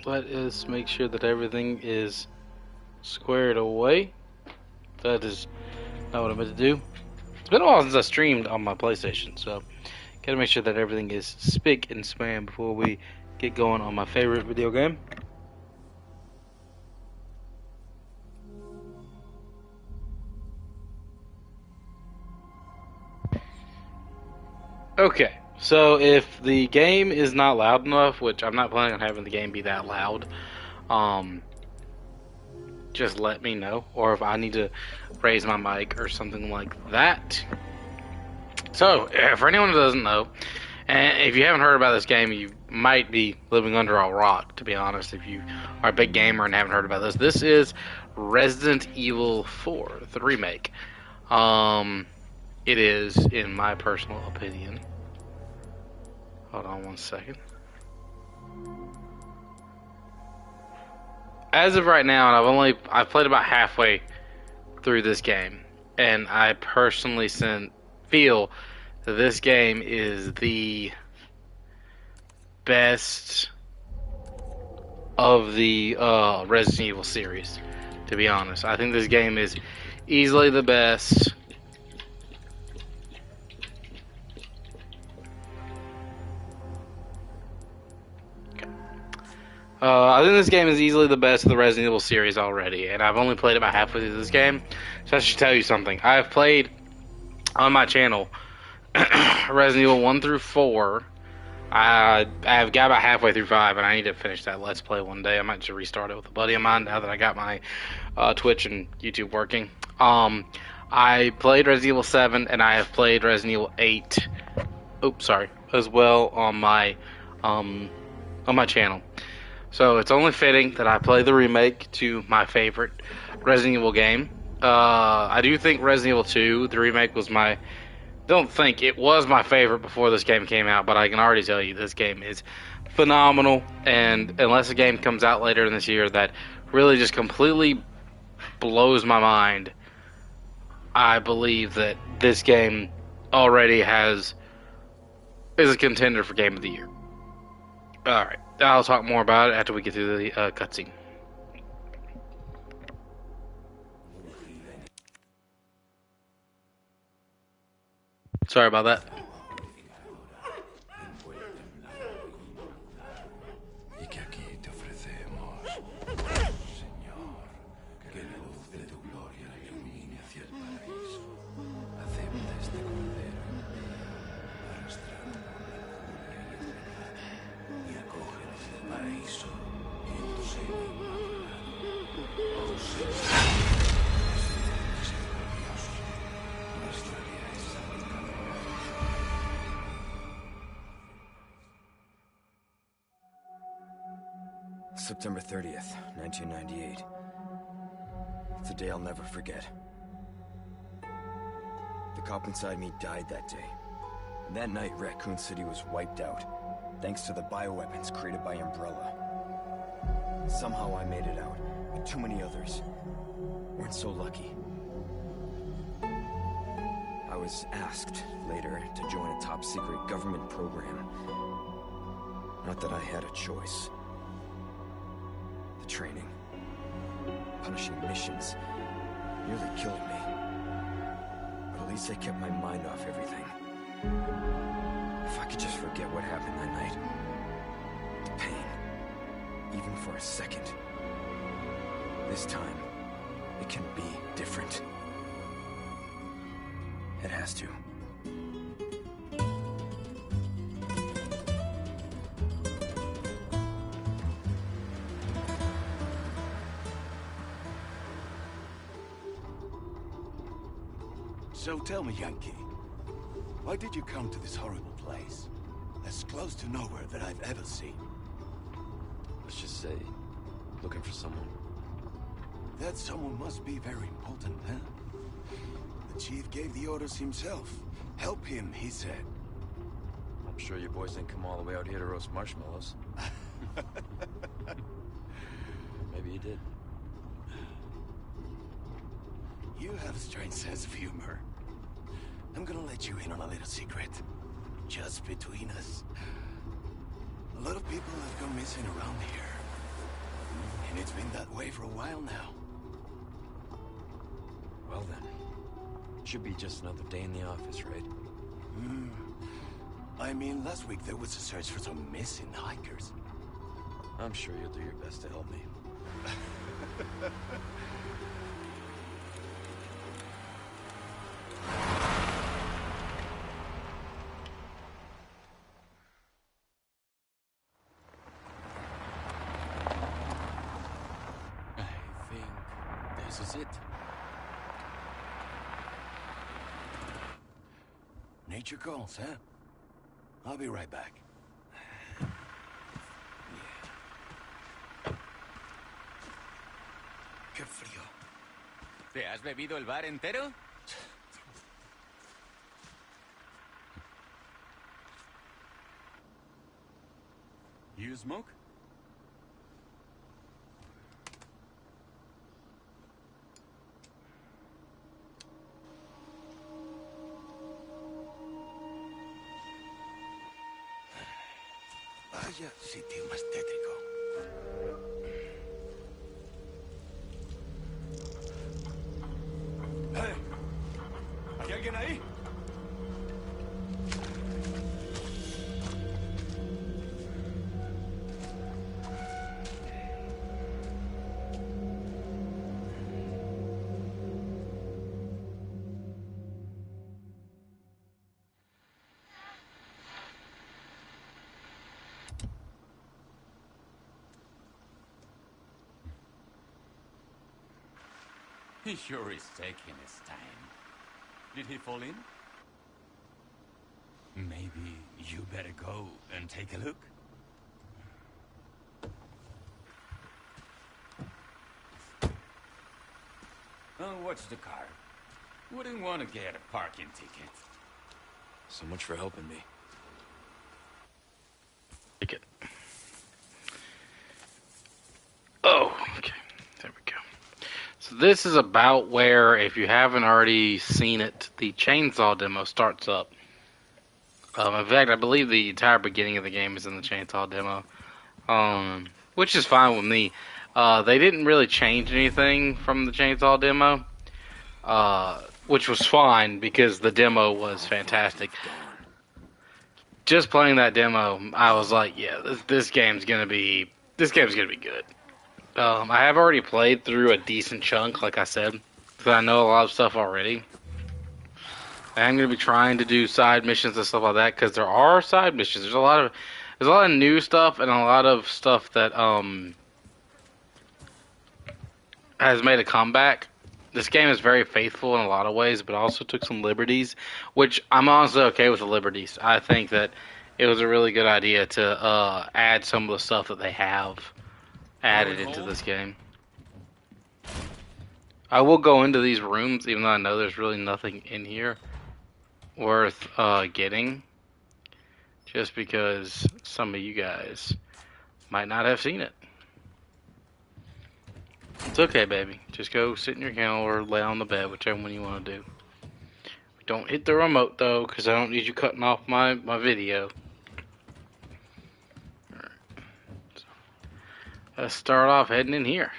let us make sure that everything is squared away. That is not what I meant to do. It's been a while since I streamed on my PlayStation, so gotta make sure that everything is spick and span before we get going on my favorite video game. Okay, so if the game is not loud enough, which I'm not planning on having the game be that loud, just let me know, or if I need to raise my mic or something like that. So, for anyone who doesn't know, and if you haven't heard about this game, you might be living under a rock, to be honest, if you are a big gamer and haven't heard about this. This is Resident Evil 4, the remake. It is, in my personal opinion. Hold on one second. As of right now, and I've played about halfway through this game, and I personally feel that this game is the best of the Resident Evil series, to be honest. I think this game is easily the best. I think this game is easily the best of the Resident Evil series already, and I've only played about halfway through this game, so I should tell you something. I've played on my channel Resident Evil 1 through 4. I've got about halfway through 5, and I need to finish that Let's Play one day. I might just restart it with a buddy of mine now that I got my Twitch and YouTube working. I played Resident Evil 7, and I have played Resident Evil 8. Oops, sorry, as well on my channel. So it's only fitting that I play the remake to my favorite Resident Evil game. I do think Resident Evil 2, the remake, was my favorite before this game came out, but I can already tell you this game is phenomenal, and unless a game comes out later in this year that really just completely blows my mind, I believe that this game already is a contender for Game of the Year. Alright, I'll talk more about it after we get through the cutscene. Sorry about that. September 30th, 1998. It's a day I'll never forget. The cop inside me died that day. And that night, Raccoon City was wiped out, thanks to the bioweapons created by Umbrella. Somehow I made it out, but too many others weren't so lucky. I was asked later to join a top-secret government program. Not that I had a choice. The training, punishing missions, nearly killed me. But at least I kept my mind off everything. If I could just forget what happened that night. The pain, even for a second. This time, it can be different. It has to. So tell me, Yankee, why did you come to this horrible place? As close to nowhere that I've ever seen. Let's just say, looking for someone. That someone must be very important, huh? The chief gave the orders himself. Help him, he said. I'm sure your boys didn't come all the way out here to roast marshmallows. Maybe you did. You have a strange sense of humor. I'm gonna let you in on a little secret. Just between us. A lot of people have gone missing around here. It's been that way for a while now. Well then, should be just another day in the office, right? I mean, last week there was a search for some missing hikers. I'm sure you'll do your best to help me. I think this is it. Nature calls, huh? I'll be right back. Qué frío. ¿Te has bebido el bar entero? You smoke? Vaya sitio más tétrico. ¡Hey! ¿Hay alguien ahí? He sure is taking his time. Did he fall in? Maybe you better go and take a look. Oh, watch the car. Wouldn't want to get a parking ticket. So much for helping me. Take it. Oh, okay. There we go. So this is about where, if you haven't already seen it, the chainsaw demo starts up. In fact, I believe the entire beginning of the game is in the chainsaw demo, which is fine with me. They didn't really change anything from the chainsaw demo, which was fine because the demo was fantastic. Just playing that demo, I was like, yeah, this game's gonna be good. I have already played through a decent chunk, like I said, because I know a lot of stuff already. I'm gonna be trying to do side missions and stuff like that because there are side missions. There's a lot of new stuff and a lot of stuff that has made a comeback. This game is very faithful in a lot of ways, but also took some liberties, which I'm honestly okay with the liberties. I think that it was a really good idea to add some of the stuff that they have added into this game. I will go into these rooms, even though I know there's really nothing in here worth getting, just because some of you guys might not have seen it. It's okay, baby. Just go sit in your kennel or lay on the bed, whichever one you want to do. Don't hit the remote, though, because I don't need you cutting off my video. Alright. So, let's start off heading in here.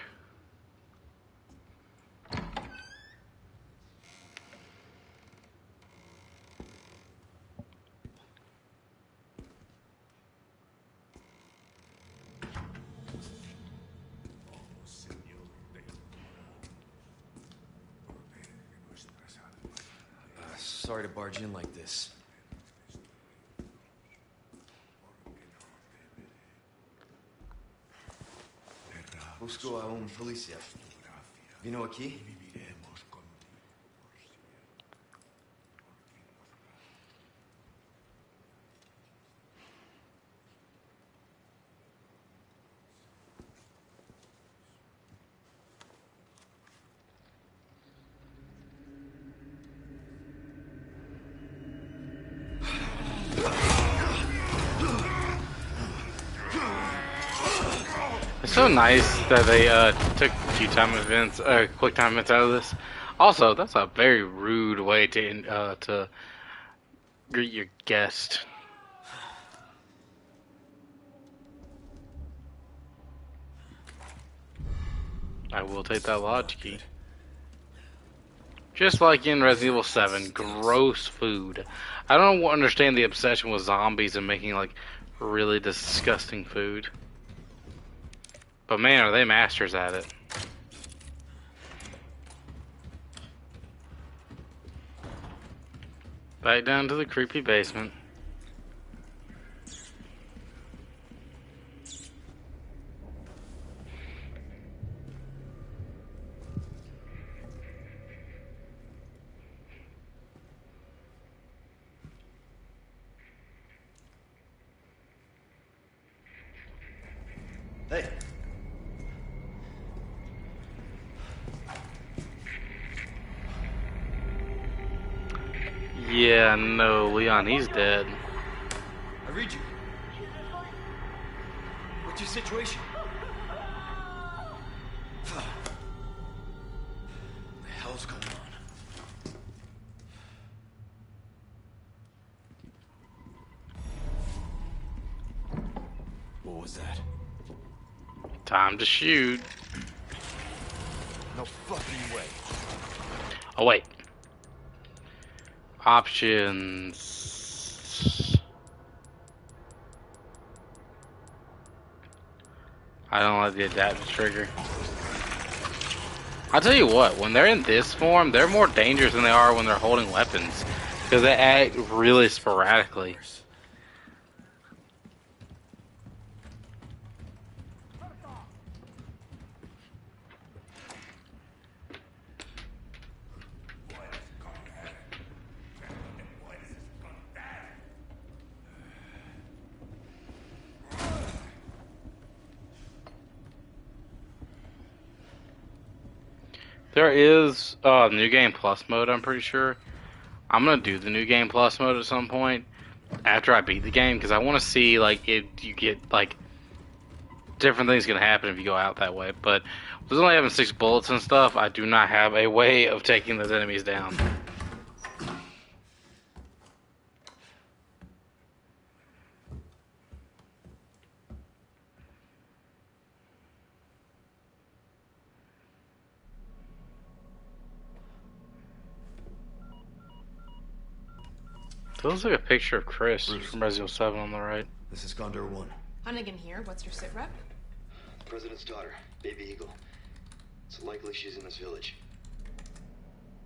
Sorry to barge in like this. Busco a un policía. ¿Vino aquí? It's so nice that they took quick time events out of this. Also, that's a very rude way to greet your guest. I will take that lodge key. Just like in Resident Evil 7, gross food. I don't understand the obsession with zombies and making like really disgusting food. But man, are they masters at it. Back down to the creepy basement. Hey. Yeah, no, Leon, he's dead. I read you. What's your situation? What the hell's going on? What was that? Time to shoot. No fucking way. Oh, wait. Options. I don't like the adaptive trigger. I'll tell you what, when they're in this form, they're more dangerous than they are when they're holding weapons. Because they act really sporadically. There is New Game Plus mode, I'm pretty sure. I'm going to do the New Game Plus mode at some point after I beat the game, because I want to see, like, if you get, like, different things can happen if you go out that way. But with only having 6 bullets and stuff, I do not have a way of taking those enemies down. That looks like a picture of Chris from Resident Evil 7 on the right. This is Condor 1. Hunnigan here. What's your sit rep? President's daughter, Baby Eagle. It's likely she's in this village.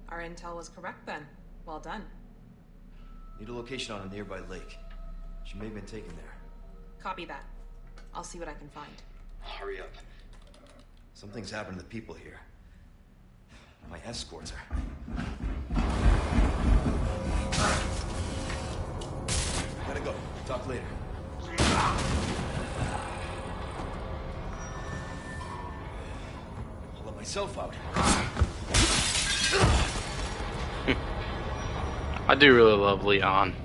Our intel was correct then. Well done. Need a location on a nearby lake. She may have been taken there. Copy that. I'll see what I can find. Hurry up. Something's happened to the people here. My escorts are. Gotta go. Talk later. I'll let myself out. I do really love Leon.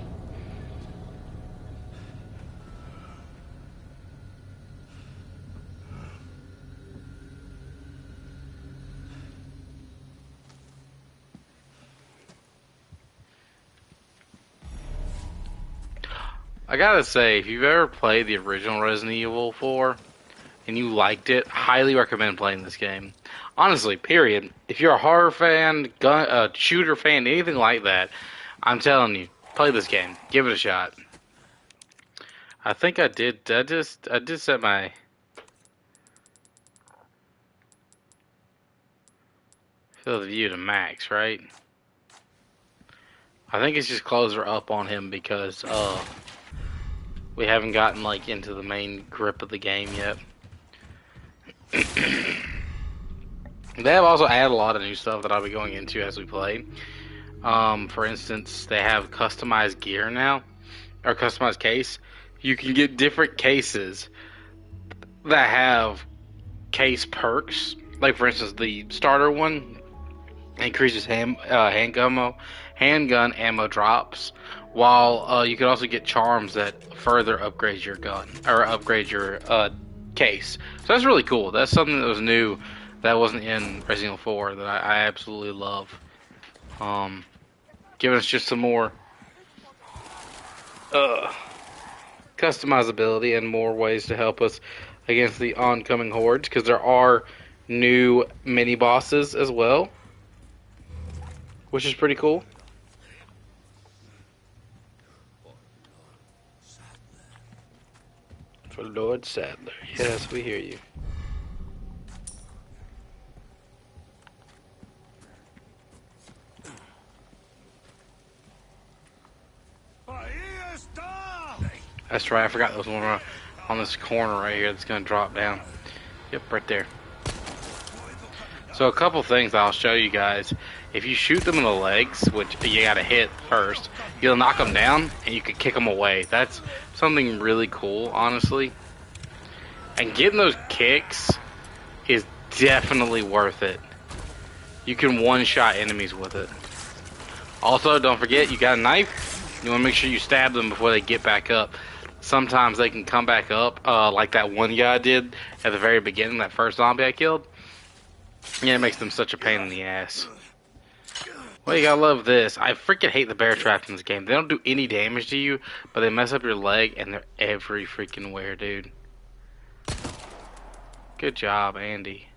I gotta say, if you've ever played the original Resident Evil 4 and you liked it, highly recommend playing this game. Honestly, period. If you're a horror fan, shooter fan, anything like that, I'm telling you, play this game. Give it a shot. I think I did. I did set my field of view to max, right? I think it's just closer up on him because we haven't gotten like into the main grip of the game yet. They have also added a lot of new stuff that I'll be going into as we play. For instance, they have customized gear now, or customized case. You can get different cases that have case perks. Like for instance, the starter one increases handgun ammo drops, while you can also get charms that further upgrade your gun or upgrade your case. So that's really cool. That's something that was new that wasn't in Resident Evil 4 that I absolutely love. Giving us just some more customizability and more ways to help us against the oncoming hordes, because there are new mini bosses as well, which is pretty cool. For Lord Sadler. Yes, we hear you. That's right, I forgot there was one on this corner right here that's going to drop down. Yep, right there. So a couple things I'll show you guys. If you shoot them in the legs, which you gotta hit first, you'll knock them down and you can kick them away. That's something really cool, honestly. And getting those kicks is definitely worth it. You can one-shot enemies with it. Also, don't forget, you got a knife. You want to make sure you stab them before they get back up. Sometimes they can come back up, like that one guy did at the very beginning, that first zombie I killed. Yeah, it makes them such a pain in the ass. Well, you gotta love this. I freaking hate the bear traps in this game. They don't do any damage to you, but they mess up your leg, and they're every freaking where, dude. Good job, Andy.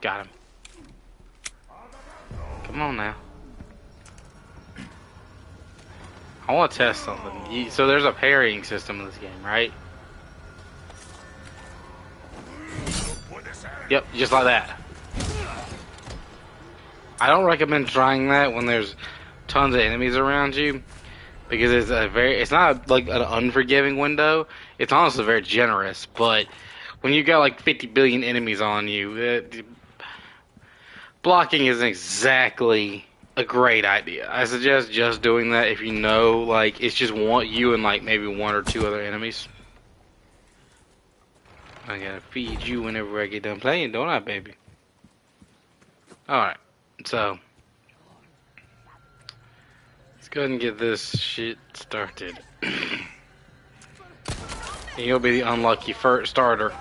Got him. Come on now. I want to test something. So there's a parrying system in this game, right? Yep, just like that. I don't recommend trying that when there's tons of enemies around you, because it's not like an unforgiving window. It's honestly very generous, but when you got like 50 billion enemies on you, blocking isn't exactly a great idea. I suggest just doing that if you know, like, it's just you and like maybe one or two other enemies. I gotta feed you whenever I get done playing, don't I, baby? Alright, so let's go ahead and get this shit started. And you'll be the unlucky first starter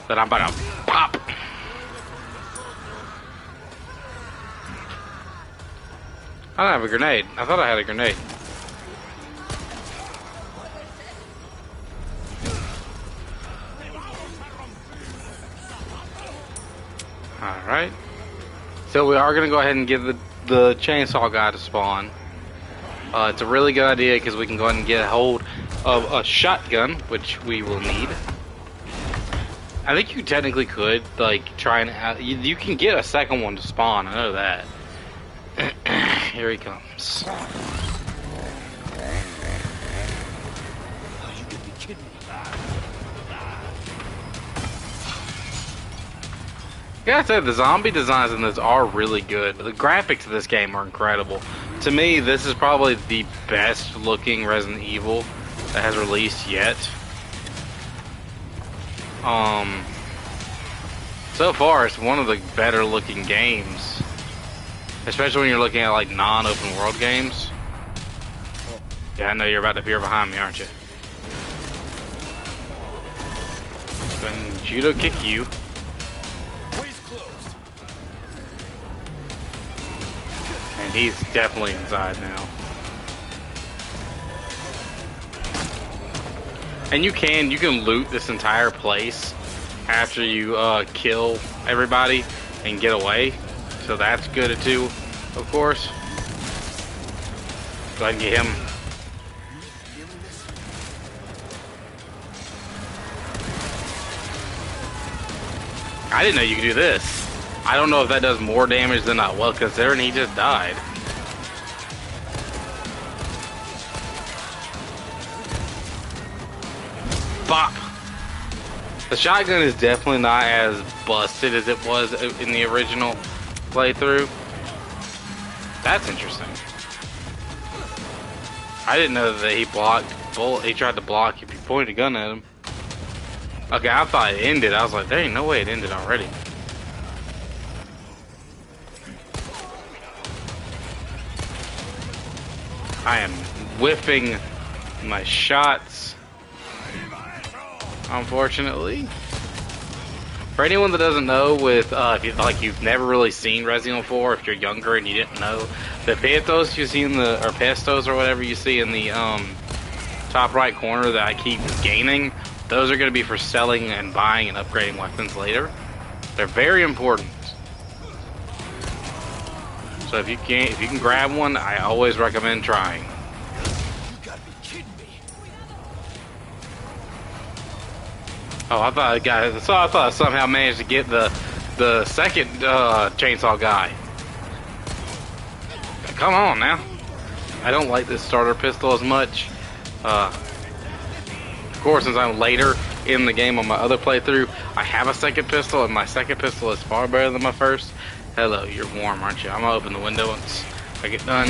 that I'm about to pop. I don't have a grenade. I thought I had a grenade. Alright. So we are going to go ahead and give the chainsaw guy to spawn. It's a really good idea because we can go ahead and get a hold of a shotgun, which we will need. I think you technically could, like, try and... You can get a second one to spawn, I know that. Here he comes. Yeah, I said the zombie designs in this are really good. The graphics of this game are incredible. To me, this is probably the best looking Resident Evil that has released yet. So far, it's one of the better looking games. Especially when you're looking at like non-open world games. Yeah, I know you're about to appear behind me, aren't you? Then judo kick you. And he's definitely inside now. And you can loot this entire place after you kill everybody and get away. So that's good too, of course. Go ahead and get him. I didn't know you could do this. I don't know if that does more damage than I was considering. He just died. Bop! The shotgun is definitely not as busted as it was in the original playthrough. That's interesting. I didn't know that he blocked bullet. He tried to block if you pointed a gun at him. Okay, I thought it ended. I was like, there ain't no way it ended already. I am whiffing my shots, unfortunately. For anyone that doesn't know, with if you've never really seen Resident Evil 4, if you're younger and you didn't know, the pestos you see in the, or pestos or whatever you see in the top right corner that I keep gaining, Those are going to be for selling and buying and upgrading weapons later. They're very important. So if you can grab one, I always recommend trying. You gotta be kidding me. Oh, I thought I somehow managed to get the second chainsaw guy. Come on now. I don't like this starter pistol as much. Of course, since I'm later in the game on my other playthrough, I have a second pistol, and my second pistol is far better than my first. Hello, you're warm, aren't you? I'm gonna open the window once I get done.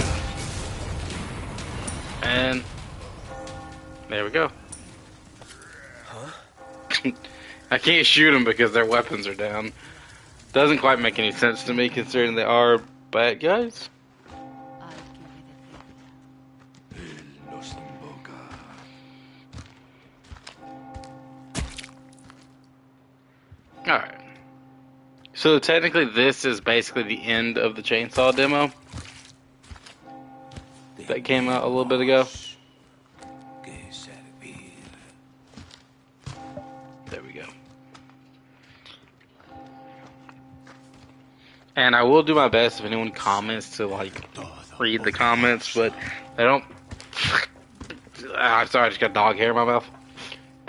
And there we go. Huh? I can't shoot them because their weapons are down. Doesn't quite make any sense to me considering they are bad guys. Alright. So technically this is basically the end of the chainsaw demo that came out a little bit ago. There we go. And I will do my best if anyone comments to like read the comments, but they don't. Sorry, I just got dog hair in my mouth.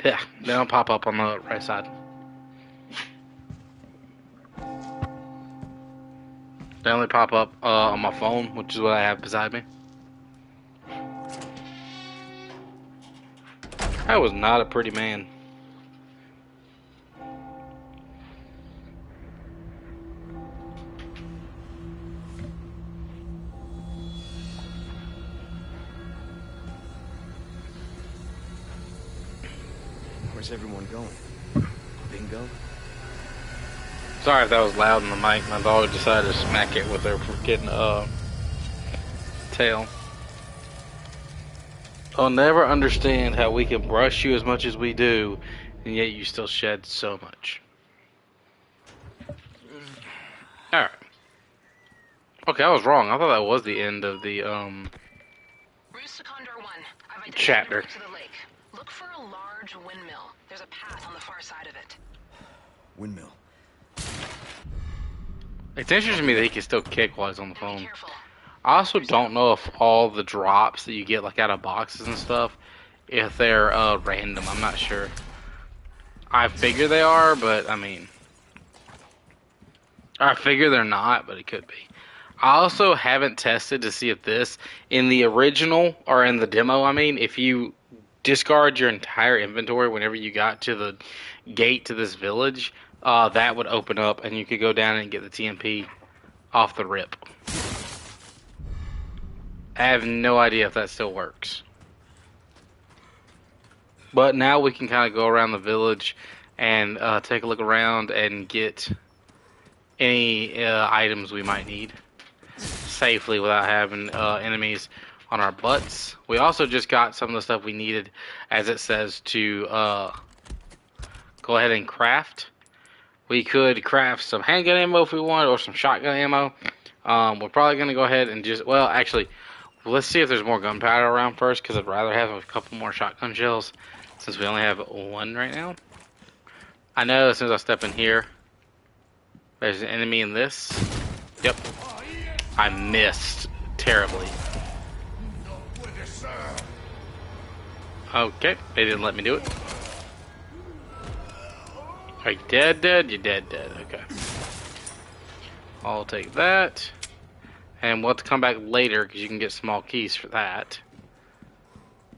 Yeah, they don't pop up on the right side. They only pop up on my phone, which is what I have beside me. That was not a pretty man. Where's everyone going? Bingo? Sorry if that was loud in the mic. My dog decided to smack it with her freaking tail. I'll never understand how we can brush you as much as we do, and yet you still shed so much. Alright. Okay, I was wrong. I thought that was the end of the chapter. To the lake. Look for a large windmill. There's a path on the far side of it. Windmill. It's interesting to me that he can still kick while he's on the Be phone. careful. I also don't know if all the drops that you get like out of boxes and stuff, if they're random. I'm not sure. I figure they are, but I mean, I figure they're not, but it could be. I also haven't tested to see if this, in the original, or in the demo, I mean, if you discard your entire inventory whenever you got to the gate to this village, that would open up and you could go down and get the TMP off the rip. I have no idea if that still works. But now we can kind of go around the village and take a look around and get any items we might need safely without having enemies on our butts. We also just got some of the stuff we needed, as it says, to go ahead and craft. We could craft some handgun ammo if we want, or some shotgun ammo. We're probably going to go ahead and just, well, actually, let's see if there's more gunpowder around first, because I'd rather have a couple more shotgun shells, since we only have one right now. I know as soon as I step in here, there's an enemy in this. Yep. I missed terribly. Okay, they didn't let me do it. Are you dead? You're dead. Okay. I'll take that. And we'll have to come back later because you can get small keys for that.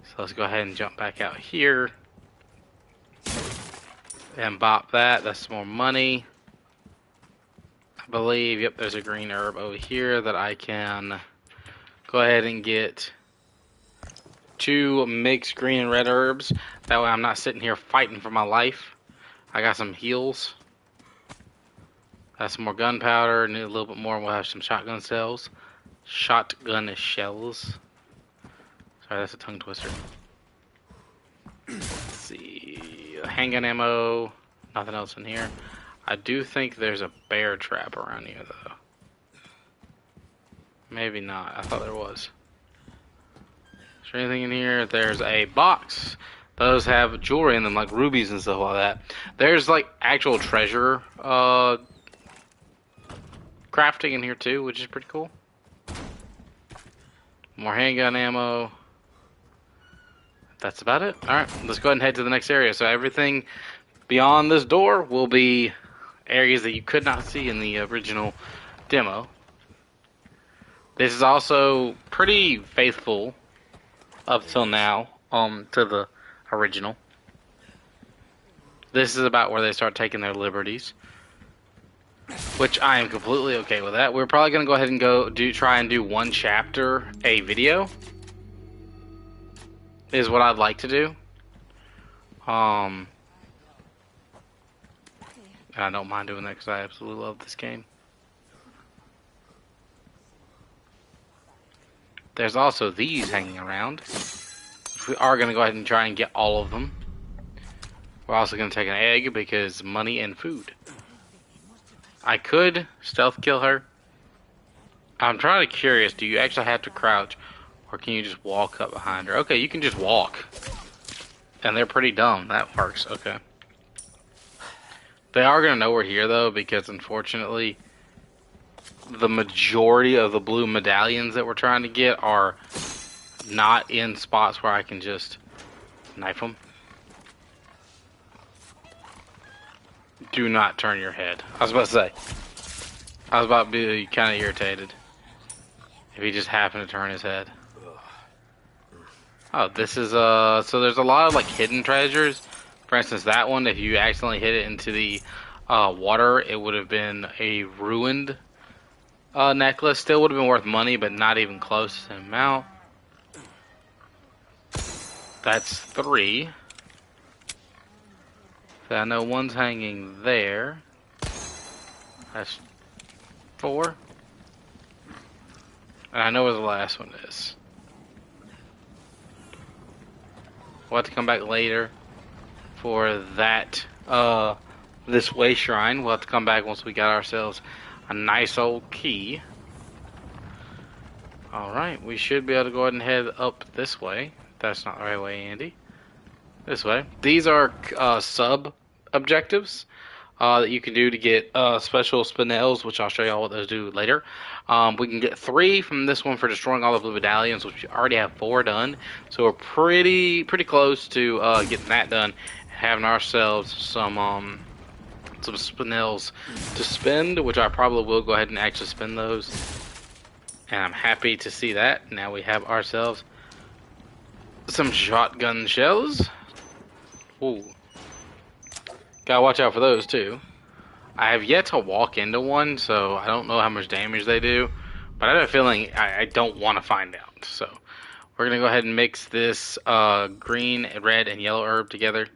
So let's go ahead and jump back out here. And bop that. That's some more money. I believe, yep, there's a green herb over here that I can go ahead and get 2 mixed green and red herbs. That way I'm not sitting here fighting for my life. I got some heals. Got some more gunpowder. Need a little bit more. We'll have some shotgun shells. Shotgun shells. Sorry, that's a tongue twister. Let's see. Handgun ammo. Nothing else in here. I do think there's a bear trap around here, though. Maybe not. I thought there was. Is there anything in here? There's a box Those have jewelry in them, like rubies and stuff like that. There's like actual treasure crafting in here too, which is pretty cool. More handgun ammo. That's about it. Alright, let's go ahead and head to the next area. So everything beyond this door will be areas that you could not see in the original demo. This is also pretty faithful up till now to the original. This is about where they start taking their liberties, which I am completely okay with that. We're probably going to go ahead and try and do one chapter a video is what I'd like to do. And I don't mind doing that because I absolutely love this game. There's also these hanging around. We are going to go ahead and try and get all of them. We're also going to take an egg because money and food. I could stealth kill her. I'm trying to curious, do you actually have to crouch or can you just walk up behind her? Okay, you can just walk. And they're pretty dumb. That works. Okay. They are going to know we're here though because unfortunately the majority of the blue medallions that we're trying to get are not in spots where I can just knife them. Do not turn your head. I was about to say. I was about to be kind of irritated if he just happened to turn his head. Oh, this is so there's a lot of like hidden treasures. For instance, that one, if you accidentally hit it into the water, it would have been a ruined necklace. Still would have been worth money, but not even close to the amount. That's 3. So I know one's hanging there. That's 4. And I know where the last one is. We'll have to come back later for that, this way shrine. We'll have to come back once we got ourselves a nice old key. Alright, we should be able to go ahead and head up this way. That's not the right way, Andy. This way. These are sub-objectives that you can do to get special spinels, which I'll show you all what those do later. We can get 3 from this one for destroying all the blue medallions, which we already have 4 done. So we're pretty close to getting that done, having ourselves some spinels to spend, which I probably will go ahead and actually spend those. And I'm happy to see that. Now we have ourselves some shotgun shells. Ooh. Gotta watch out for those too. I have yet to walk into one, so I don't know how much damage they do. But I have a feeling I don't want to find out. So we're gonna go ahead and mix this green, red, and yellow herb together.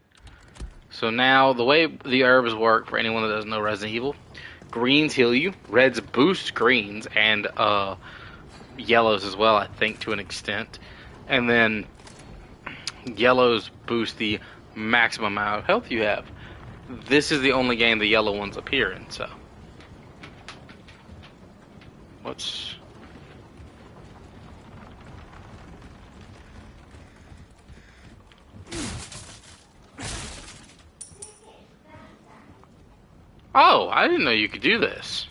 So now the way the herbs work, for anyone that doesn't know Resident Evil, greens heal you, reds boost greens, and yellows as well, I think, to an extent. And then yellows boost the maximum amount of health you have. This is the only game the yellow ones appear in, so. What's... Oh, I didn't know you could do this.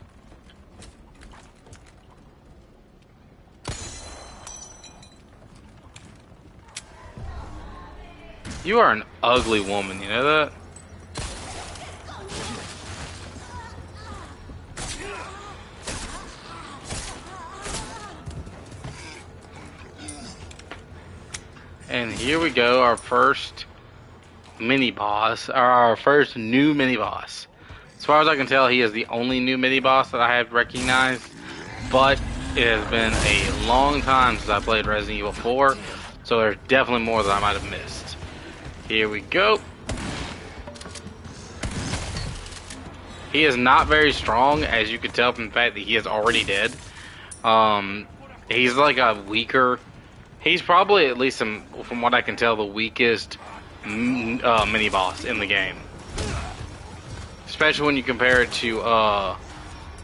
You are an ugly woman, you know that? And here we go, our first mini-boss, or our first new mini-boss. As far as I can tell, he is the only new mini-boss that I have recognized, but it has been a long time since I played Resident Evil 4, so there's definitely more that I might have missed. Here we go. He is not very strong, as you can tell from the fact that he is already dead. He's like a weaker... He's probably, at least from what I can tell, the weakest mini-boss in the game. Especially when you compare it to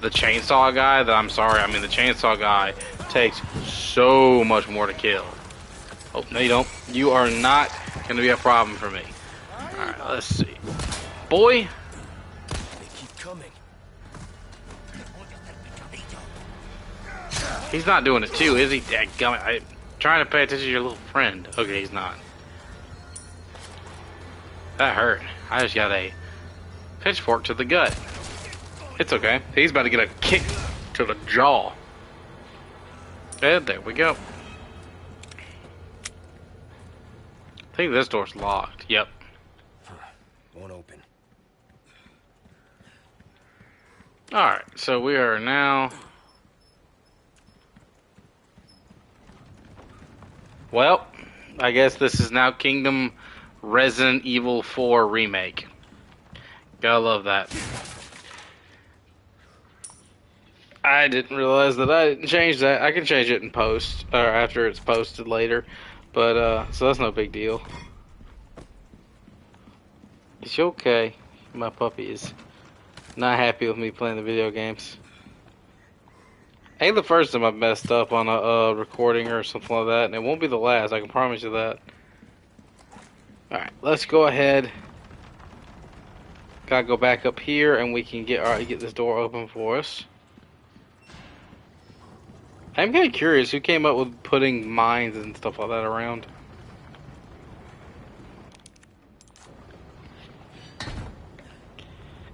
the chainsaw guy, that I'm sorry, I mean the chainsaw guy takes so much more to kill. Oh, no you don't. You are not gonna be a problem for me. Alright, let's see. Boy! They keep coming. He's not doing it too, is he? Dadgummit. I'm trying to pay attention to your little friend. Okay, he's not. That hurt. I just got a pitchfork to the gut. It's okay. He's about to get a kick to the jaw. And there we go. I think this door's locked. Yep. Won't open. Alright, so we are now... Well, I guess this is now Kingdom Resident Evil 4 Remake. Gotta love that. I didn't realize that I didn't change that. I can change it in post, or after it's posted later. But, so that's no big deal. Is she okay? My puppy is not happy with me playing the video games. Ain't the first time I've messed up on a recording or something like that, and it won't be the last, I can promise you that. Alright, let's go ahead. Gotta go back up here and we can get this door open for us. I'm kinda curious who came up with putting mines and stuff like that around.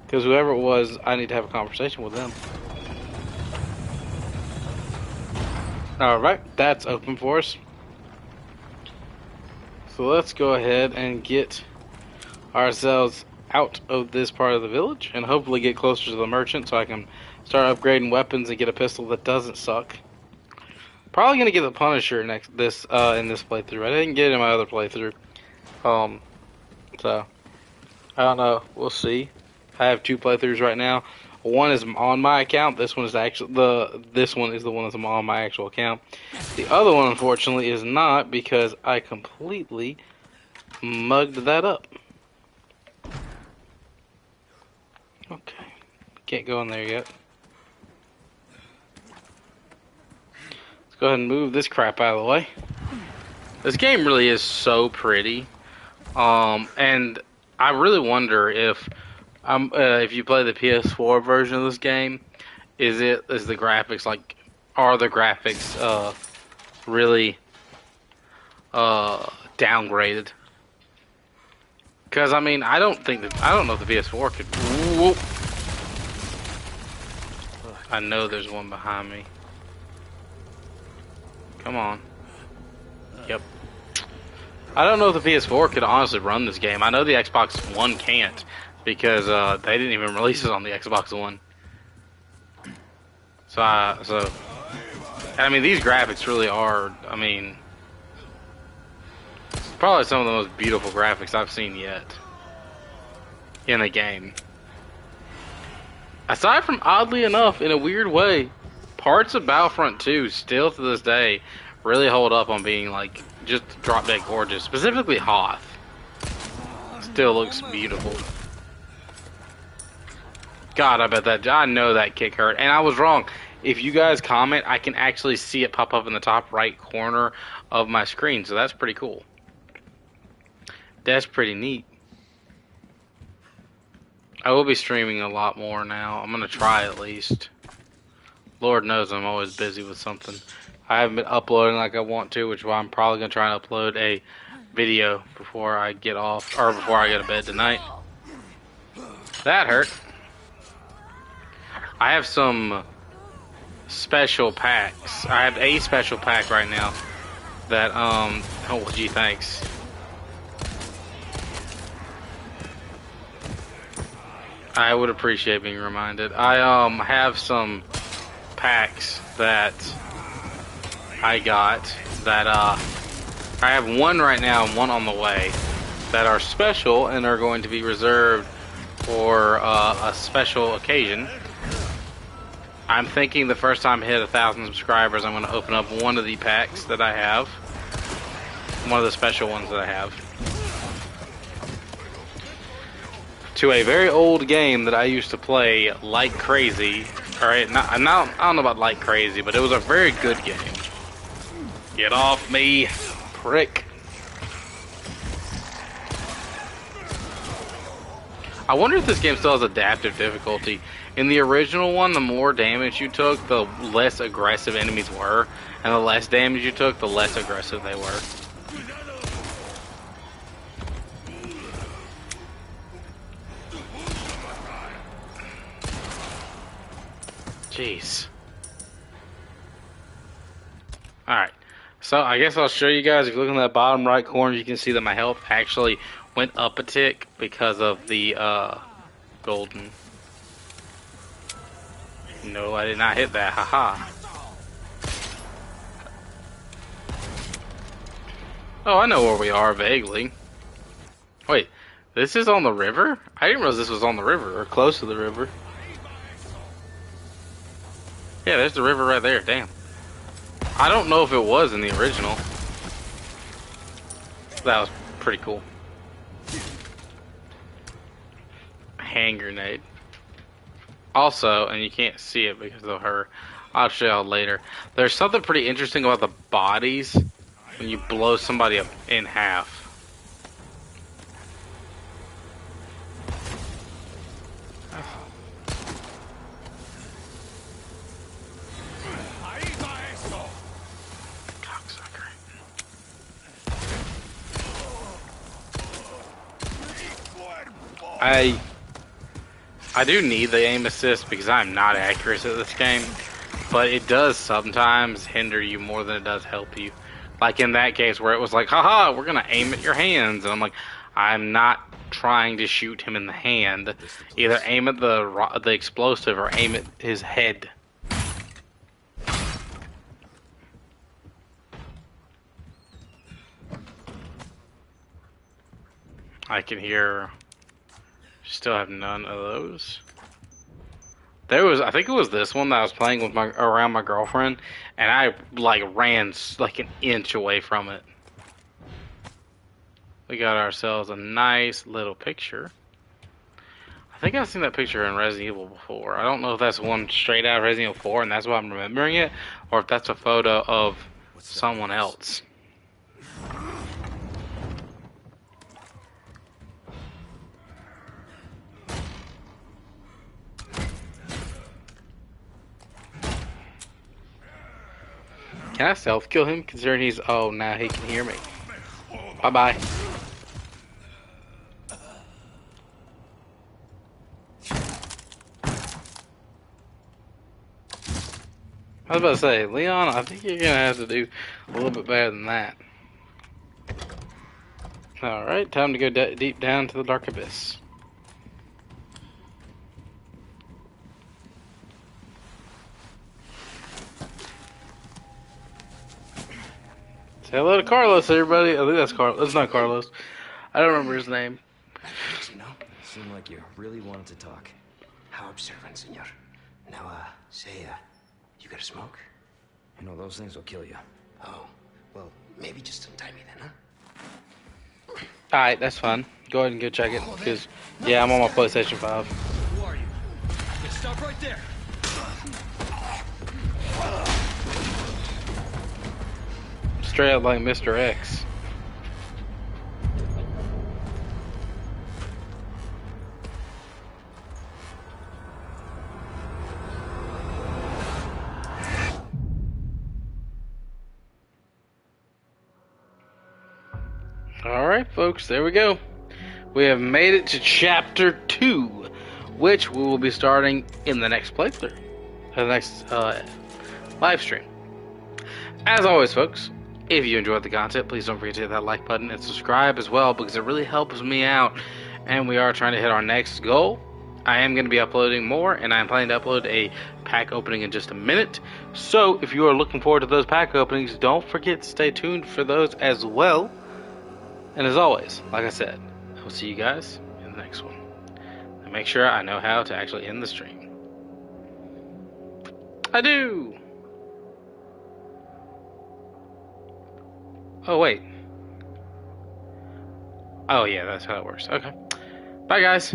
Because whoever it was, I need to have a conversation with them. Alright, that's open for us. So let's go ahead and get ourselves out of this part of the village and hopefully get closer to the merchant so I can start upgrading weapons and get a pistol that doesn't suck. Probably gonna get the Punisher in this playthrough. I didn't get it in my other playthrough. So I don't know. We'll see. I have 2 playthroughs right now. One is on my account. This one is this one is the one that's on my actual account. The other one, unfortunately, is not because I completely mugged that up. Okay, can't go in there yet. Let's go ahead and move this crap out of the way. This game really is so pretty, and I really wonder if you play the PS4 version of this game, is the graphics are the graphics really downgraded? Because I mean, I don't know if the PS4 could. Whoop. I know there's one behind me. Come on. Yep. I don't know if the PS4 could honestly run this game. I know the Xbox One can't. Because they didn't even release it on the Xbox One. So I mean, these graphics really are, I mean, probably some of the most beautiful graphics I've seen yet in a game. Aside from, oddly enough, in a weird way, parts of Battlefront 2 still to this day really hold up on being like just drop dead gorgeous. Specifically Hoth still looks beautiful. God, I know that kick hurt. And I was wrong. If you guys comment, I can actually see it pop up in the top right corner of my screen. So that's pretty cool. That's pretty neat. I will be streaming a lot more now. I'm going to try at least. Lord knows I'm always busy with something. I haven't been uploading like I want to, which is why I'm probably going to try and upload a video before I get off, or before I go to bed tonight. That hurt. I have some special packs. I have a special pack right now that, oh gee, thanks. I would appreciate being reminded. I, have some packs that I got that, I have one right now and one on the way that are special and are going to be reserved for, a special occasion. I'm thinking the first time I hit 1,000 subscribers, I'm going to open up one of the packs that I have. One of the special ones that I have. To a very old game that I used to play like crazy. Alright, I don't know about like crazy, but it was a very good game. Get off me, prick. I wonder if this game still has adaptive difficulty. In the original one, the more damage you took, the less aggressive enemies were. And the less damage you took, the less aggressive they were. Jeez. Alright. So, I guess I'll show you guys. If you look in that bottom right corner, you can see that my health actually went up a tick because of the, golden. No, I did not hit that. Haha. Oh, I know where we are vaguely. Wait, this is on the river? I didn't realize this was on the river, or close to the river. Yeah, there's the river right there. Damn. I don't know if it was in the original. That was pretty cool. Hand grenade. Also, and you can't see it because of her, I'll show y'all later. There's something pretty interesting about the bodies when you blow somebody up in half. Cocksucker. I do need the aim assist because I'm not accurate at this game, but it does sometimes hinder you more than it does help you. Like in that case where it was like, haha, we're gonna aim at your hands, and I'm like, I'm not trying to shoot him in the hand. Either aim at the explosive or aim at his head. I can hear. Still have none of those. There was, I think it was this one that I was playing with around my girlfriend, and I like ran like an inch away from it. We got ourselves a nice little picture. I think I've seen that picture in Resident Evil before. I don't know if that's one straight out of Resident Evil 4 and that's why I'm remembering it, or if that's a photo of someone else. Can I self-kill him, considering he's... Oh, now he can hear me. Bye-bye. I was about to say, Leon, I think you're gonna have to do a little bit better than that. Alright, time to go deep down to the dark abyss. Say hello to Carlos, everybody. I think that's Carlos. That's not Carlos. I don't remember his name. You know, seemed like you really wanted to talk. How observant, senor. Now, say, you got a smoke? You know, those things will kill you. Oh, well, maybe just untie me then, huh? Alright, that's fine. Go ahead and go check it, because, yeah, I'm on my PlayStation 5. Who are you? Yeah, stop right there. Straight up like Mr. X. Alright, folks, there we go. We have made it to Chapter 2, which we will be starting in the next playthrough. The next live stream. As always, folks, if you enjoyed the content, please don't forget to hit that like button and subscribe as well, because it really helps me out, and we are trying to hit our next goal. I am going to be uploading more, and I'm planning to upload a pack opening in just a minute. So, if you are looking forward to those pack openings, don't forget to stay tuned for those as well. And as always, like I said, I will see you guys in the next one. And make sure I know how to actually end the stream. I do! Oh, wait. Oh, yeah, that's how it works. Okay. Bye, guys.